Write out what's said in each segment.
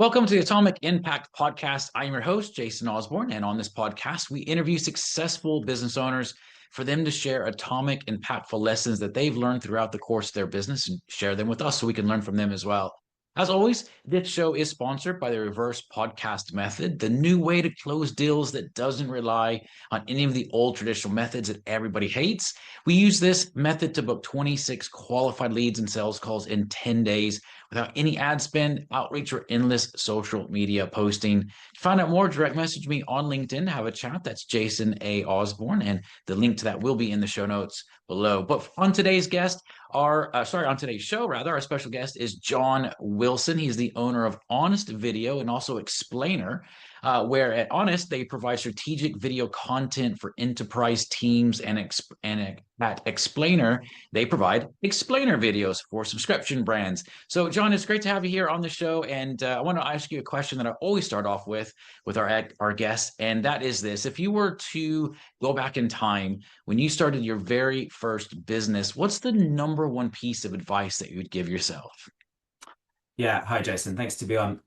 Welcome to the Atomic Impact Podcast. I am your host, Jason Osborn, and on this podcast, we interview successful business owners for them to share atomic, impactful lessons that they've learned throughout the course of their business and share them with us so we can learn from them as well. As always, this show is sponsored by the reverse podcast method, the new way to close deals that doesn't rely on any of the old traditional methods that everybody hates. We use this method to book 26 qualified leads and sales calls in 10 days without any ad spend, outreach, or endless social media posting. To find out more, direct message me on LinkedIn to have a chat. That's Jason A. Osborn, and the link to that will be in the show notes below. But on today's on today's show, our special guest is John Wilson. He's the owner of Honest Video and also Xplnr, where at Honest, they provide strategic video content for enterprise teams, and at Xplnr, they provide Xplnr videos for subscription brands. So, John, it's great to have you here on the show, and I want to ask you a question that I always start off with our guests, and that is this. If you were to go back in time, when you started your very first business, what's the number one piece of advice that you would give yourself? Yeah, hi Jason, thanks to be on.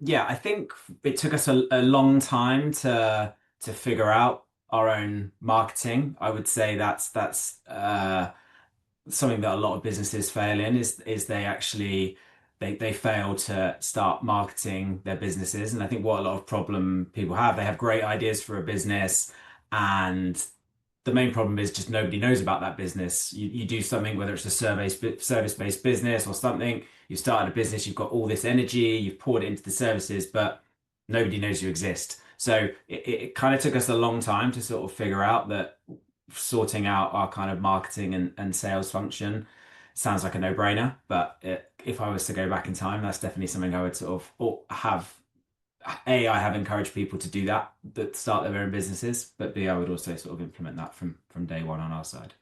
Yeah, I think it took us a long time to figure out our own marketing. I would say that's something that a lot of businesses fail in is they fail to start marketing their businesses. And I think what a lot of problem people have, they have great ideas for a business, and the main problem is just nobody knows about that business. You do something, whether it's a service-based business or something, you started a business, you've got all this energy, you've poured it into the services, but nobody knows you exist. So it kind of took us a long time to sort of figure out that sorting out our kind of marketing and sales function sounds like a no-brainer. But if I was to go back in time, that's definitely something I would sort of have. A, I have encouraged people to do that start their own businesses, but B, I would also sort of implement that from day one on our side.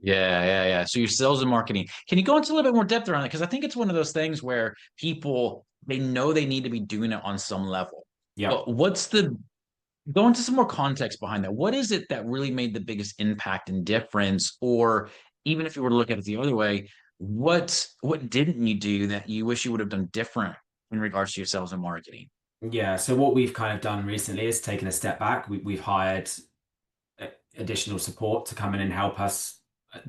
Yeah. So your sales and marketing. Can you go into a little bit more depth around it? Because I think it's one of those things where people, they know they need to be doing it on some level. Yeah. But go into some more context behind that. What is it that really made the biggest impact and difference? Or even if you were to look at it the other way, what didn't you do that you wish you would have done different in regards to your sales and marketing? Yeah. So what we've kind of done recently is taken a step back. We've hired additional support to come in and help us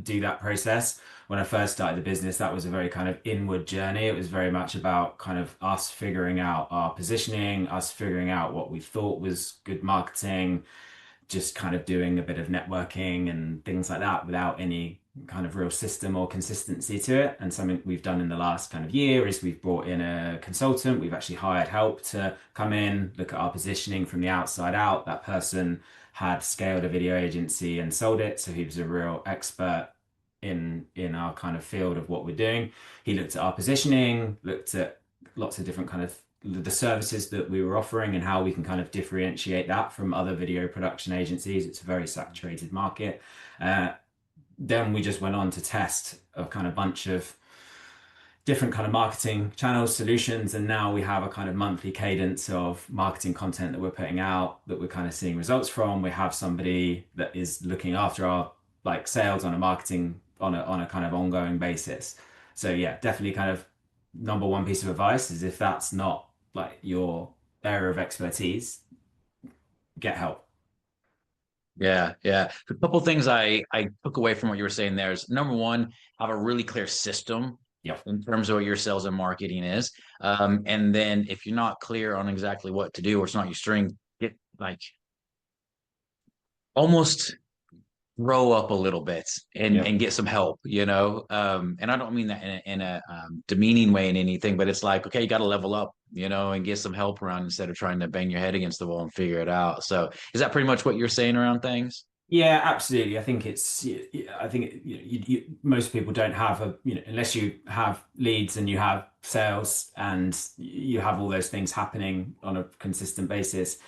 do that process. When I first started the business, that was a very kind of inward journey. It was very much about kind of us figuring out our positioning, us figuring out what we thought was good marketing, just kind of doing a bit of networking and things like that without any kind of real system or consistency to it. And something we've done in the last kind of year is we've brought in a consultant. We've actually hired help to come in, look at our positioning from the outside out. That person had scaled a video agency and sold it, so he was a real expert in our kind of field of what we're doing. He looked at our positioning, looked at lots of different kind of the services that we were offering and how we can kind of differentiate that from other video production agencies. It's a very saturated market. Then we just went on to test a kind of bunch of different kind of marketing channels, solutions, and now we have a kind of monthly cadence of marketing content that we're putting out that we're kind of seeing results from. We have somebody that is looking after our like sales on a marketing on a kind of ongoing basis. So yeah, definitely kind of number one piece of advice is if that's not like your area of expertise, get help. Yeah. A couple of things I took away from what you were saying there is number one, have a really clear system Yep. in terms of what your sales and marketing is. And then if you're not clear on exactly what to do or it's not your string, get like almost grow up a little bit Yep. and get some help. And I don't mean that in a demeaning way in anything, but it's like, okay, you got to level up, and get some help around instead of trying to bang your head against the wall and figure it out. So is that pretty much what you're saying around things? Yeah, absolutely. I think I think most people don't have unless you have leads and you have sales and you have all those things happening on a consistent basis,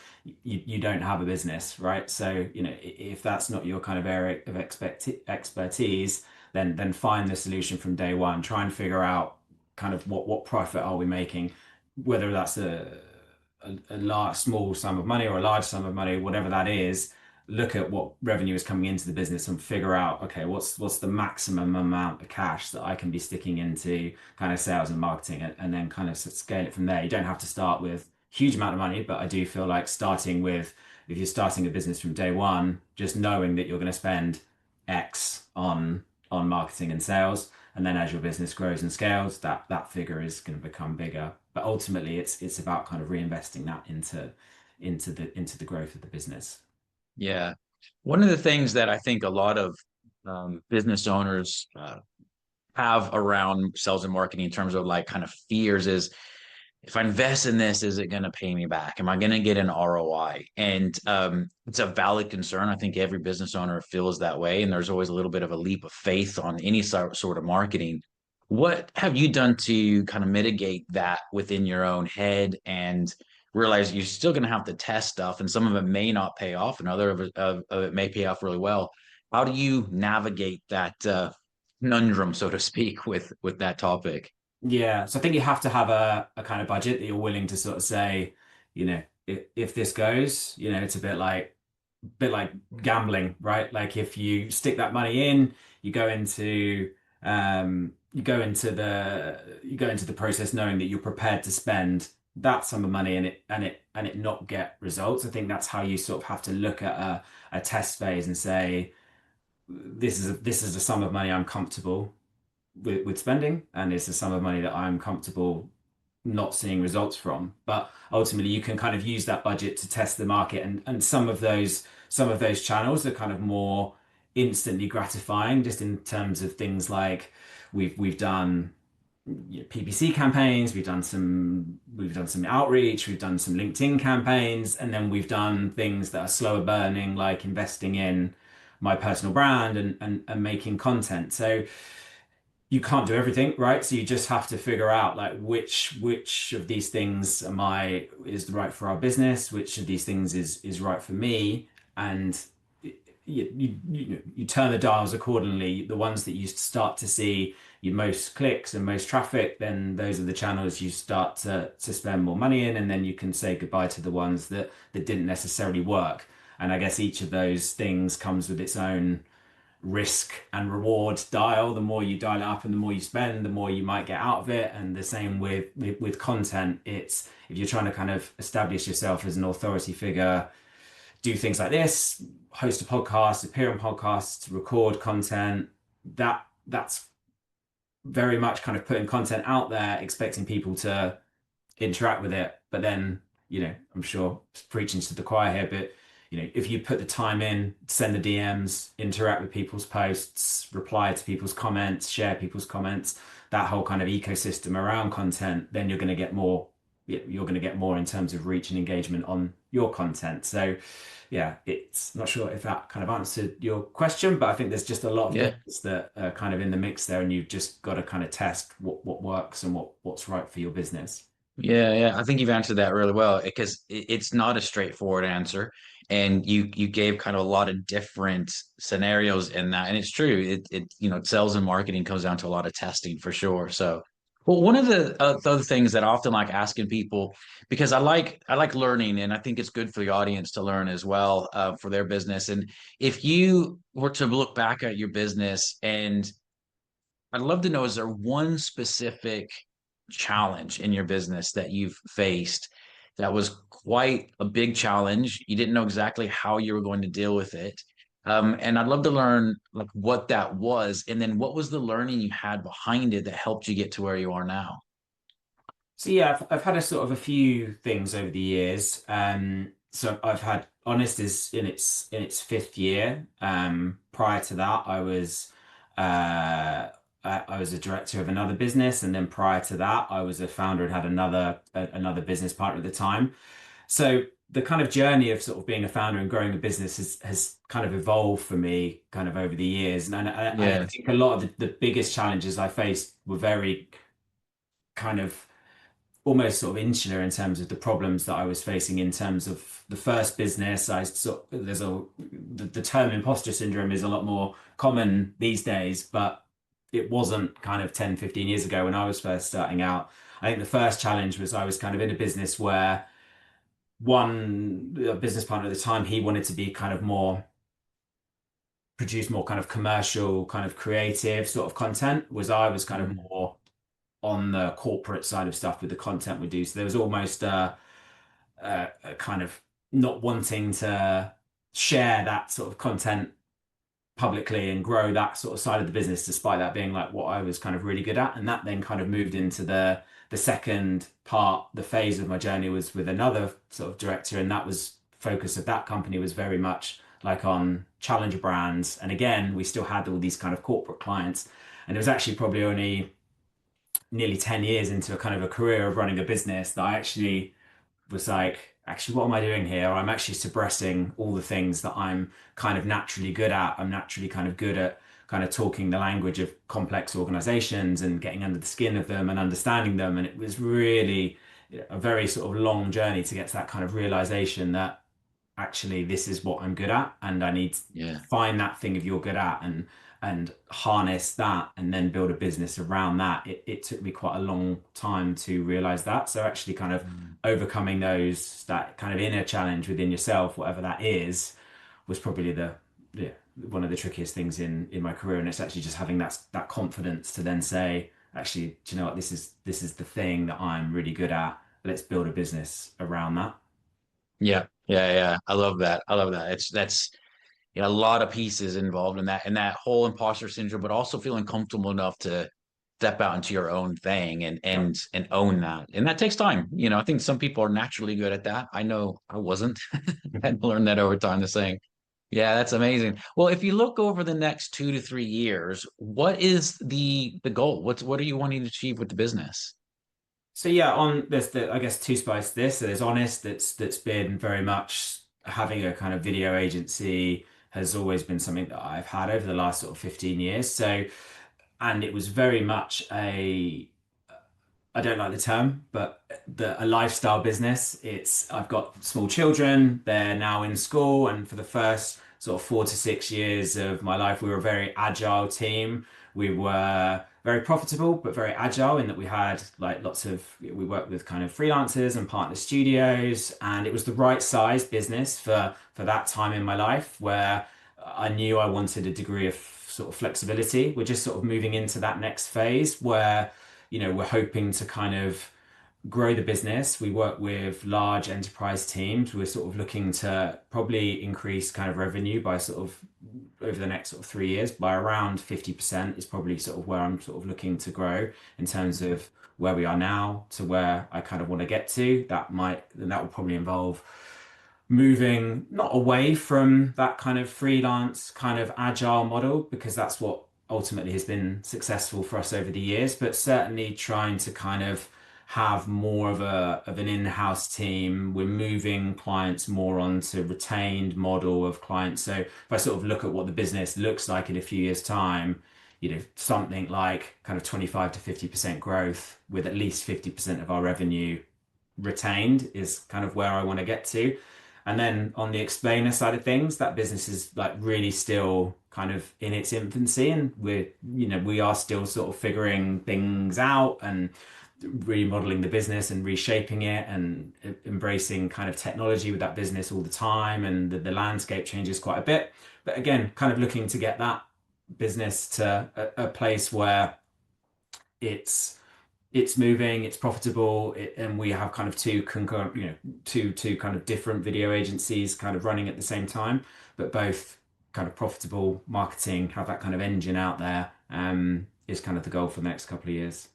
you don't have a business, right? So, if that's not your kind of area of expertise, then find the solution from day one. Try and figure out kind of what profit are we making, whether that's a large, small sum of money or a large sum of money, whatever that is. look at what revenue is coming into the business and figure out, okay, what's the maximum amount of cash that I can be sticking into kind of sales and marketing, and then kind of scale it from there. You don't have to start with huge amount of money, but I do feel like starting with, if you're starting a business from day one, just knowing that you're going to spend X on marketing and sales, and then as your business grows and scales, that figure is going to become bigger. But ultimately, it's about kind of reinvesting that into the growth of the business. Yeah. One of the things that I think a lot of business owners have around sales and marketing in terms of like kind of fears is, if I invest in this, is it going to pay me back? Am I going to get an ROI? And it's a valid concern. I think every business owner feels that way. And there's always a little bit of a leap of faith on any sort of marketing. What have you done to kind of mitigate that within your own head and realize you're still going to have to test stuff, and some of it may not pay off and of it may pay off really well? How do you navigate that conundrum, so to speak, with that topic? Yeah, so I think you have to have a kind of budget that you're willing to sort of say, if this goes, it's a bit like gambling, right? Like if you stick that money in, you go into you go into the process knowing that you're prepared to spend that sum of money and it not get results. I think that's how you sort of have to look at a test phase and say, this is a sum of money I'm comfortable with spending, and it's a sum of money that I'm comfortable not seeing results from. But ultimately, you can kind of use that budget to test the market, and some of those channels are kind of more instantly gratifying, just in terms of things like we've done PPC campaigns, we've done some outreach, we've done some LinkedIn campaigns, and then we've done things that are slower burning, like investing in my personal brand and making content. So you can't do everything, right? So you just have to figure out like which of these things is right for our business, which of these things is right for me, and you turn the dials accordingly. The ones that you start to see your most clicks and most traffic, then those are the channels you start to spend more money in, and then you can say goodbye to the ones that didn't necessarily work. And I guess each of those things comes with its own risk and reward dial. The more you dial it up and the more you spend, the more you might get out of it. And the same with content. It's, if you're trying to kind of establish yourself as an authority figure, do things like this, host a podcast, appear on podcasts, record content. That's very much kind of putting content out there, expecting people to interact with it. But then, I'm sure preaching to the choir here, but if you put the time in, send the DMs, interact with people's posts, reply to people's comments, share people's comments, that whole kind of ecosystem around content, then you're going to get more. You're going to get more in terms of reach and engagement on your content. So, yeah, it's not sure if that kind of answered your question, but I think there's just a lot of Yeah. things that are kind of in the mix there, and you've just got to kind of test what works and what's right for your business. Yeah, yeah. I think you've answered that really well, because it's not a straightforward answer. And you gave kind of a lot of different scenarios in that. And it's true. Sales and marketing comes down to a lot of testing for sure. So, well, one of the other things that I often like asking people, because I like learning, and I think it's good for the audience to learn as well, for their business. And if you were to look back at your business, and I'd love to know, is there one specific challenge in your business that you've faced that was quite a big challenge? You didn't know exactly how you were going to deal with it. And I'd love to learn like what that was, and then what was the learning you had behind it that helped you get to where you are now? So yeah, I've had a sort of a few things over the years. So I've had Honest is in its fifth year. Prior to that, I was a director of another business, and then prior to that, I was a founder and had another business partner at the time. So the kind of journey of sort of being a founder and growing a business has kind of evolved for me kind of over the years. And I Yeah, think a lot of the biggest challenges I faced were very kind of almost sort of insular in terms of the problems that I was facing in terms of the first business. The term imposter syndrome is a lot more common these days, but it wasn't kind of 10, 15 years ago when I was first starting out. I think the first challenge was I was kind of in a business where one business partner at the time, he wanted to be kind of more produce more kind of commercial, kind of creative sort of content, was I was kind of Mhm. more on the corporate side of stuff with the content we do. So there was almost a kind of not wanting to share that sort of content publicly and grow that sort of side of the business, despite that being like what I was kind of really good at. And that then kind of moved into the second part, the phase of my journey was with another sort of director, and that was focus of that company was very much like on challenger brands. And again, we still had all these kind of corporate clients. And it was actually probably only nearly 10 years into a kind of a career of running a business that I actually was like, actually, what am I doing here? I'm actually suppressing all the things that I'm kind of naturally good at. I'm naturally kind of good at kind of talking the language of complex organizations and getting under the skin of them and understanding them. And it was really a very sort of long journey to get to that kind of realization that actually this is what I'm good at, and I need to Yeah. find that thing if you're good at and harness that and then build a business around that. It took me quite a long time to realize that. So actually kind of Mm. overcoming that kind of inner challenge within yourself, whatever that is, was probably the yeah, one of the trickiest things in my career. And it's actually just having that confidence to then say, actually, do you know what, this is the thing that I'm really good at. Let's build a business around that. Yeah. Yeah. Yeah. I love that. I love that. That's a lot of pieces involved in that whole imposter syndrome, but also feeling comfortable enough to step out into your own thing and Yeah. own that. And that takes time. I think some people are naturally good at that. I know I wasn't. I had to learn that over time, the saying. Yeah, that's amazing. Well, if you look over the next 2 to 3 years, what is the goal? What are you wanting to achieve with the business? So yeah, on there's I guess two sides to this. So there's Honest, that's been very much having a kind of video agency has always been something that I've had over the last sort of 15 years. So, and it was very much I don't like the term, but a lifestyle business. I've got small children, they're now in school, and for the first sort of 4 to 6 years of my life, we were a very agile team. We were very profitable, but very agile in that we had like we worked with kind of freelancers and partner studios, and it was the right size business for that time in my life where I knew I wanted a degree of sort of flexibility. We're just sort of moving into that next phase where we're hoping to kind of grow the business. We work with large enterprise teams. We're sort of looking to probably increase kind of revenue by sort of over the next sort of 3 years by around 50% is probably sort of where I'm sort of looking to grow in terms of where we are now to where I kind of want to get to. That will probably involve moving not away from that kind of freelance kind of agile model because that's what ultimately has been successful for us over the years, but certainly trying to kind of have more of an in-house team. We're moving clients more onto retained model of clients. So if I sort of look at what the business looks like in a few years' time, something like kind of 25 to 50% growth with at least 50% of our revenue retained is kind of where I want to get to. And then on the explainer side of things, that business is like really still kind of in its infancy, and we are still sort of figuring things out and remodeling the business and reshaping it and embracing kind of technology with that business all the time, and the landscape changes quite a bit. But again, kind of looking to get that business to a place where it's it's moving, it's profitable, and we have kind of two concurrent, two kind of different video agencies kind of running at the same time, but both kind of profitable marketing, have that kind of engine out there, is kind of the goal for the next couple of years.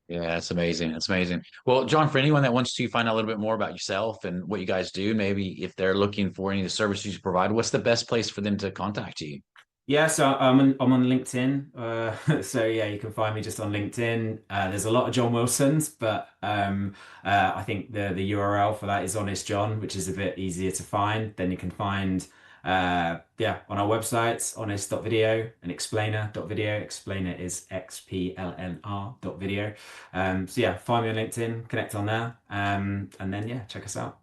Yeah, that's amazing. That's amazing. Well, John, for anyone that wants to find out a little bit more about yourself and what you guys do, maybe if they're looking for any of the services you provide, what's the best place for them to contact you? Yeah, so I'm on LinkedIn. So yeah, you can find me just on LinkedIn. There's a lot of John Wilsons, but I think the URL for that is Honest John, which is a bit easier to find. Then you can find yeah, on our websites, honest.video and explainer.video. Explainer is xplnr.video. So yeah, find me on LinkedIn, connect on there, and then yeah, check us out.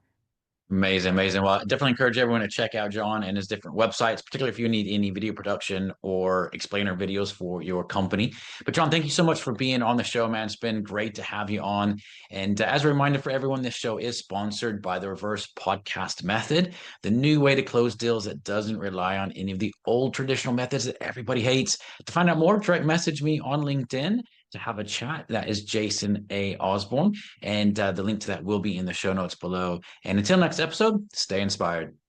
Amazing, amazing. Well, I definitely encourage everyone to check out John and his different websites, particularly if you need any video production or explainer videos for your company. But John, thank you so much for being on the show, man. It's been great to have you on. And as a reminder for everyone, this show is sponsored by the reverse podcast method, the new way to close deals that doesn't rely on any of the old traditional methods that everybody hates. To find out more, direct message me on LinkedIn to have a chat. That is Jason A. Osborn. And the link to that will be in the show notes below. And until next episode, stay inspired.